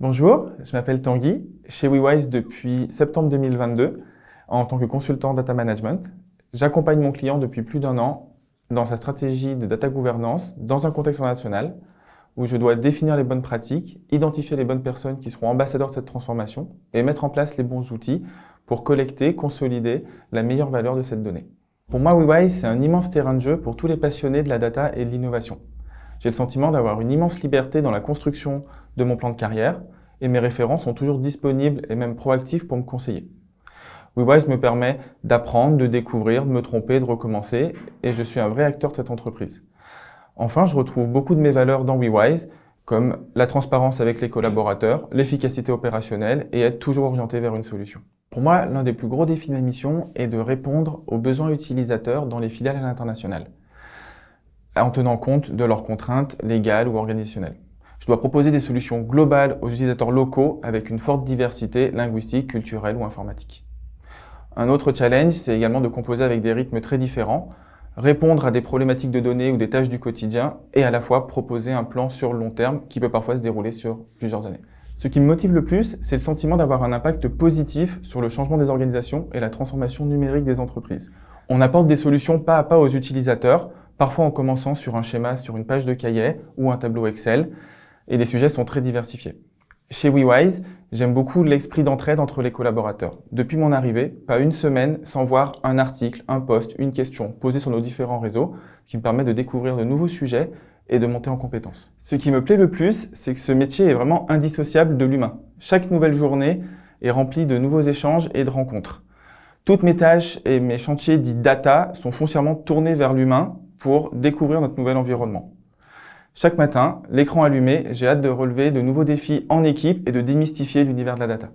Bonjour, je m'appelle Tanguy, chez WeWise depuis septembre 2022 en tant que consultant data management. J'accompagne mon client depuis plus d'un an dans sa stratégie de data gouvernance dans un contexte international où je dois définir les bonnes pratiques, identifier les bonnes personnes qui seront ambassadeurs de cette transformation et mettre en place les bons outils pour collecter, consolider la meilleure valeur de cette donnée. Pour moi, WeWise, c'est un immense terrain de jeu pour tous les passionnés de la data et de l'innovation. J'ai le sentiment d'avoir une immense liberté dans la construction de mon plan de carrière et mes référents sont toujours disponibles et même proactifs pour me conseiller. WeWise me permet d'apprendre, de découvrir, de me tromper, de recommencer et je suis un vrai acteur de cette entreprise. Enfin, je retrouve beaucoup de mes valeurs dans WeWise comme la transparence avec les collaborateurs, l'efficacité opérationnelle et être toujours orienté vers une solution. Pour moi, l'un des plus gros défis de ma mission est de répondre aux besoins utilisateurs dans les filiales à l'international, en tenant compte de leurs contraintes légales ou organisationnelles. Je dois proposer des solutions globales aux utilisateurs locaux avec une forte diversité linguistique, culturelle ou informatique. Un autre challenge, c'est également de composer avec des rythmes très différents, répondre à des problématiques de données ou des tâches du quotidien et à la fois proposer un plan sur le long terme qui peut parfois se dérouler sur plusieurs années. Ce qui me motive le plus, c'est le sentiment d'avoir un impact positif sur le changement des organisations et la transformation numérique des entreprises. On apporte des solutions pas à pas aux utilisateurs, parfois en commençant sur un schéma sur une page de cahier ou un tableau Excel, et les sujets sont très diversifiés. Chez WeWise, j'aime beaucoup l'esprit d'entraide entre les collaborateurs. Depuis mon arrivée, pas une semaine sans voir un article, un post, une question posée sur nos différents réseaux, qui me permet de découvrir de nouveaux sujets et de monter en compétences. Ce qui me plaît le plus, c'est que ce métier est vraiment indissociable de l'humain. Chaque nouvelle journée est remplie de nouveaux échanges et de rencontres. Toutes mes tâches et mes chantiers dits data sont foncièrement tournés vers l'humain pour découvrir notre nouvel environnement. Chaque matin, l'écran allumé, j'ai hâte de relever de nouveaux défis en équipe et de démystifier l'univers de la data.